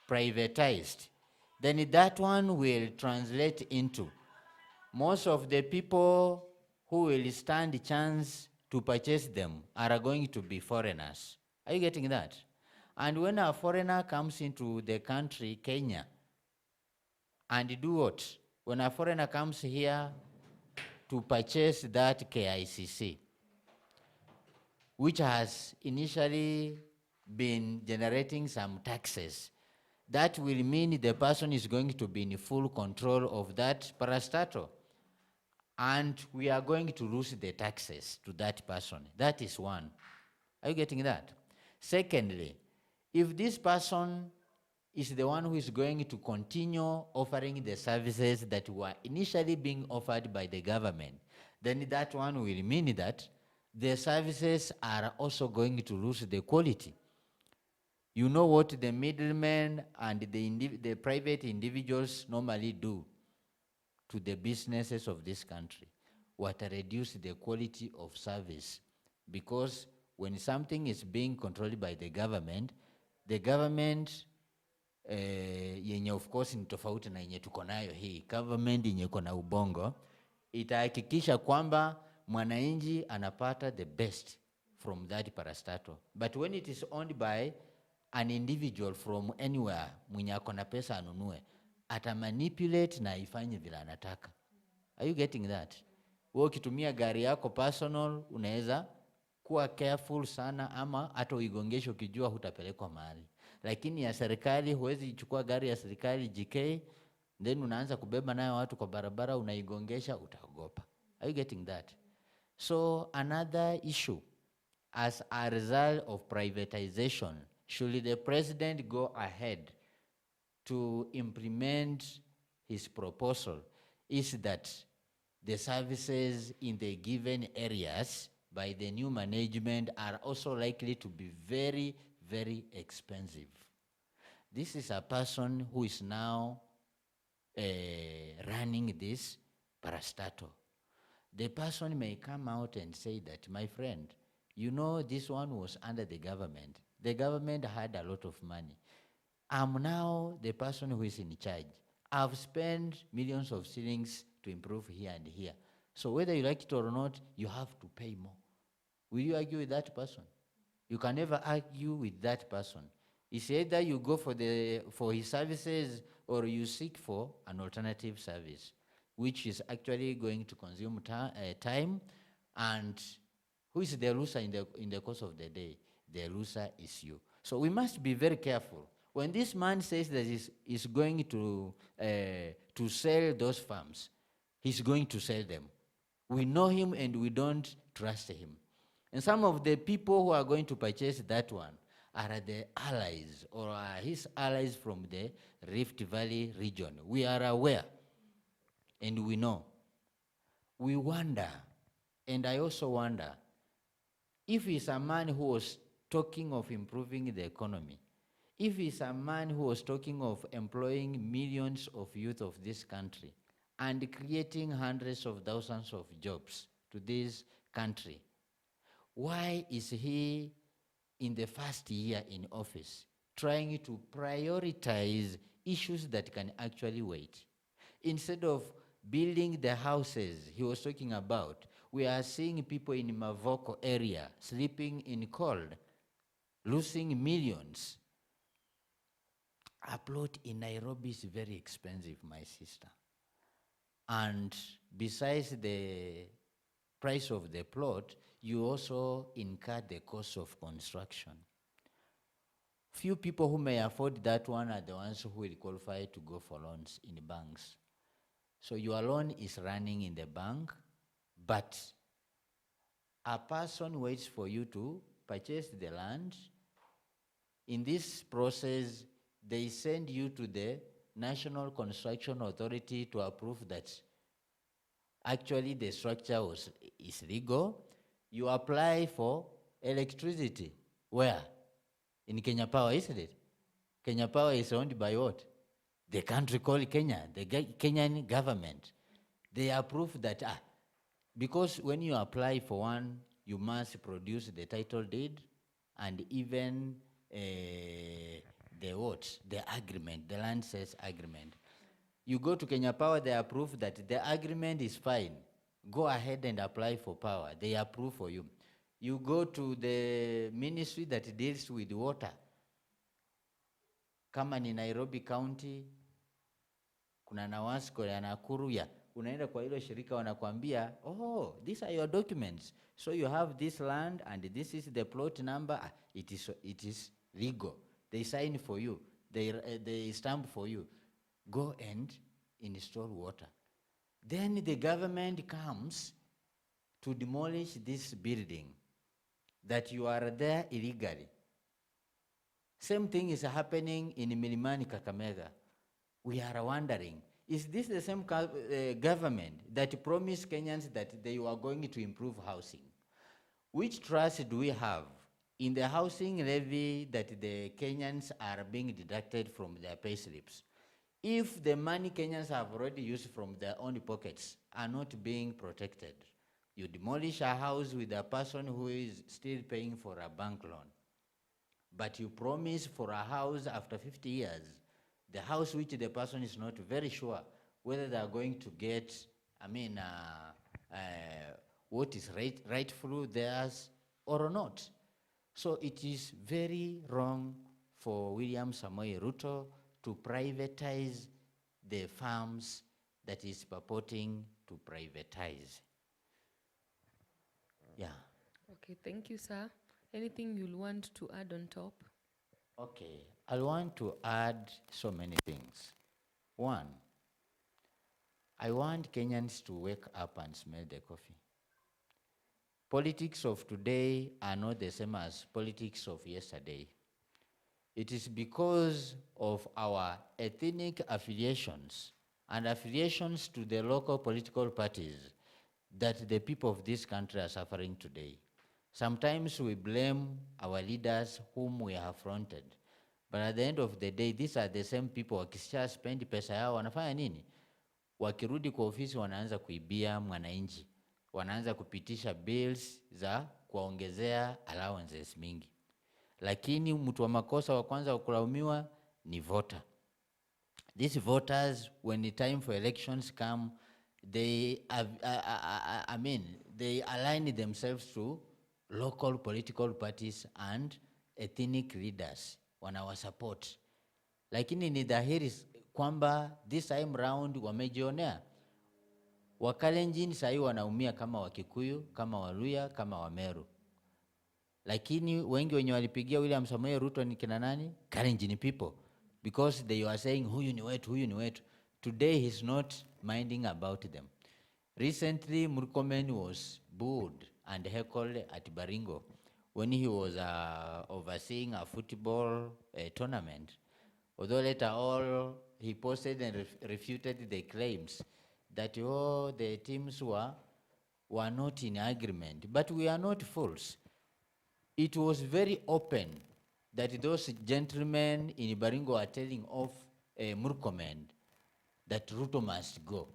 privatized, then that one will translate into most of the people who will stand a chance to purchase them are going to be foreigners. Are you getting that? And when a foreigner comes into the country, Kenya, and do what? When a foreigner comes here to purchase that KICC, which has initially been generating some taxes, that will mean the person is going to be in full control of that parastatal. And we are going to lose the taxes to that person. That is one. Are you getting that? Secondly, if this person is the one who is going to continue offering the services that were initially being offered by the government, then that one will mean that the services are also going to lose the quality. You know what the middlemen and the private individuals normally do to the businesses of this country? What reduce the quality of service. Because when something is being controlled by the government yenye of course ni tofauti na yenye tuko nayo hii, government yenye iko na ubongo, itahakikisha kwamba mwananchi anapata the best from that parastatal. But when it is owned by an individual from anywhere, mwenye ako na pesa anunue, atamanipulate na ifanye vile anataka. Are you getting that? Wewe ukitumia gari yako personal, unaweza kuwa careful sana, ama hata uigongesho ukijua hutapelekwa mahali. Lakini ya serikali, huwezi chukua gari ya serikali GK, then unaanza kubeba nayo watu kwa barabara, unaigongesha, utaogopa. Are you getting that? So another issue, as a result of privatization, should the president go ahead to implement his proposal, is that the services in the given areas by the new management are also likely to be very, very expensive. This is a person who is now running this parastatal. The person may come out and say that, my friend, you know this one was under the government. The government had a lot of money. I'm now the person who is in charge. I've spent millions of shillings to improve here and here. So whether you like it or not, you have to pay more. Will you argue with that person? You can never argue with that person. It's either you go for his services, or you seek for an alternative service, which is actually going to consume time. And who is the loser in the course of the day? The loser is you. So we must be very careful. When this man says that he's going to sell those farms, he's going to sell them. We know him and we don't trust him. And some of the people who are going to purchase that one are the allies, or are his allies from the Rift Valley region. We are aware and we know. We wonder, and I also wonder, if he's a man who was talking of improving the economy, if he's a man who was talking of employing millions of youth of this country and creating hundreds of thousands of jobs to this country, why is he in the first year in office trying to prioritize issues that can actually wait? Instead of building the houses he was talking about, we are seeing people in Wako area sleeping in cold, losing millions. A plot in Nairobi is very expensive, my sister. And besides the price of the plot, you also incur the cost of construction. Few people who may afford that one are the ones who will qualify to go for loans in banks. So your loan is running in the bank, but a person waits for you to purchase the land. In this process, they send you to the National Construction Authority to approve that actually the structure is legal. You apply for electricity. Where? In Kenya Power, isn't it? Kenya Power is owned by what? The country called Kenya, the Kenyan government. They approve that, because when you apply for one, you must produce the title deed and even the what? The agreement, the land sales agreement. You go to Kenya Power, they approve that the agreement is fine. Go ahead and apply for power. They approve for you. You go to the ministry that deals with water. Kama ni Nairobi County, kuna Nawasco ya Nakuru ya, unaenda kwa hilo shirika wanakuambia, oh, these are your documents. So you have this land and this is the plot number. It is legal. They sign for you. They stamp for you. Go and install water. Then the government comes to demolish this building that you are there illegally. Same thing is happening in Milimani, Kakamega. We are wondering, is this the same government that promised Kenyans that they were going to improve housing? Which trust do we have in the housing levy that the Kenyans are being deducted from their pay slips? If the money Kenyans have already used from their own pockets are not being protected, you demolish a house with a person who is still paying for a bank loan. But you promise for a house after 50 years, the house which the person is not very sure whether they are going to get, what is rightful theirs or not. So it is very wrong for William Samoei Ruto to privatize the farms that is purporting to privatize. Yeah. Okay, thank you, sir. Anything you'll want to add on top? Okay, I want to add so many things. One, I want Kenyans to wake up and smell the coffee. Politics of today are not the same as politics of yesterday. It is because of our ethnic affiliations and affiliations to the local political parties that the people of this country are suffering today. Sometimes we blame our leaders whom we have fronted. But at the end of the day, these are the same people. Wakisha spend pesa yao, wanafanya nini? Wakirudi kwa ofisi wanaanza kuibia mwananchi. Wanaanza kupitisha bills za kuongezea allowances mingi. Lakini mtu wa makosa wa kwanza kulaumiwa ni voter. These voters, when the time for elections come, they align themselves to local political parties and ethnic leaders wanawasupport. Lakini ni dhahiri kwamba this time round wamejionea. Wakalenjin sahi wanaumia kama Wakikuyu, kama Waluya, kama Wameru. Lakini wengi wenye walipigia William Samoei Ruto ni kina nani? Kalenjin people. Because they were saying huyu ni wetu, huyu ni wetu. Today he's not minding about them. Recently, Murkomen was booed and heckled at Baringo when he was overseeing a football tournament. Although later on, he posted and refuted the claims that the teams were not in agreement. But we are not fools. It was very open that those gentlemen in Baringo are telling off Murkomen that Ruto must go.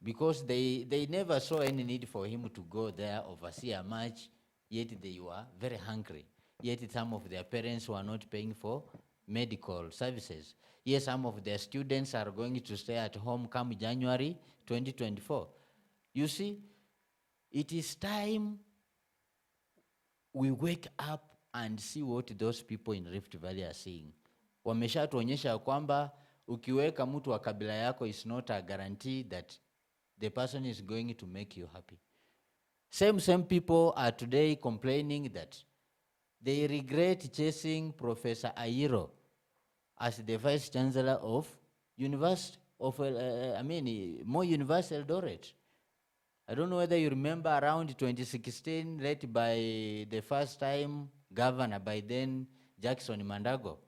Because they never saw any need for him to go there, oversee a match, yet they were very hungry. Yet some of their parents were not paying for medical services. Yes, some of their students are going to stay at home come January 2024. You see, it is time we wake up and see what those people in Rift Valley are seeing. Wameshatuonyesha kwamba ukiweka mtu wa kabila yako is not a guarantee that the person is going to make you happy. Same people are today complaining that they regret chasing Professor Ayiro as the Vice Chancellor of Moi University Eldoret. I don't know whether you remember around 2016, led by the first time governor by then, Jackson Mandago.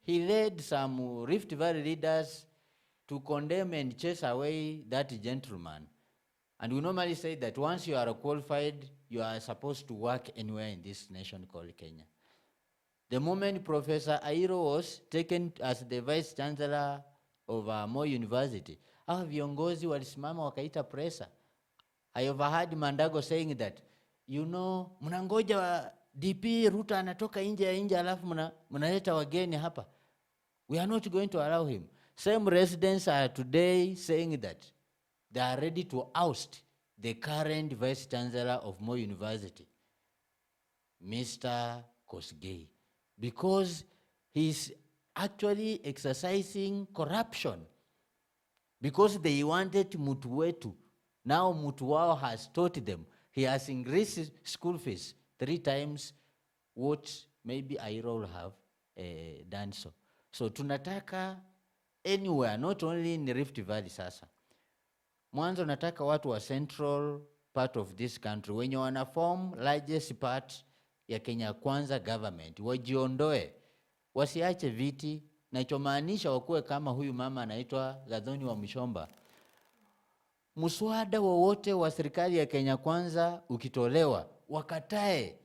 He led some Rift Valley leaders to condemn and chase away that gentleman. And we normally say that once you are qualified, you are supposed to work anywhere in this nation called Kenya. The moment Professor Ayiro was taken as the Vice Chancellor of Moi University, hawa viongozi walisimama wakaita presa. I overheard Mandago saying that, mnangoja DP Ruto anatoka nje alafu mnaleta wageni hapa. We are not going to allow him. Same residents are today saying that they are ready to oust the current Vice Chancellor of Moi University, Mr. Kosgei, because he's actually exercising corruption, because they wanted Mutu wetu. Now Mutu wao has taught them. He has increased school fees 3 times what maybe Aira will have done so. So tunataka anywhere, not only in Rift Valley sasa. Mwanzo nataka watu wa central part of this country wenye wana form largest part ya Kenya Kwanza government wajiondoe, wasiache viti, na ichomaanisha wakuwe kama huyu mama anaitwa Gathoni wa Mshomba. Muswada wowote wa serikali ya Kenya Kwanza ukitolewa, wakatae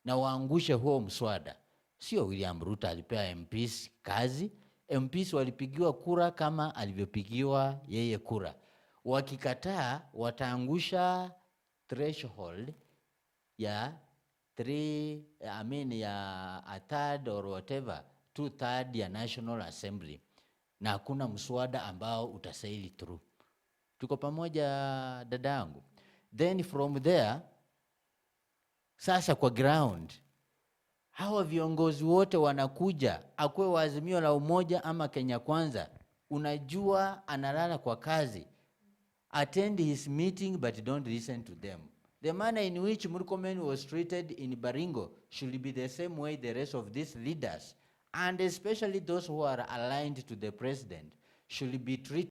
na waangushe huo mswada. Sio William Ruto alipewa MPs kazi, MPs walipigiwa kura kama alivyopigiwa yeye kura. Wakikataa wataangusha threshold ya a third or whatever, 2/3 ya National Assembly, na hakuna mswada ambao utasaili through. Tuko pamoja dadangu? Then from there, sasa kwa ground, hawa viongozi wote wanakuja, akwe wa Azimio la Umoja ama Kenya Kwanza, unajua analala kwa kazi. Attend his meeting but don't listen to them. The manner in which Murkomen was treated in Baringo should be the same way the rest of these leaders, and especially those who are aligned to the president, should be treated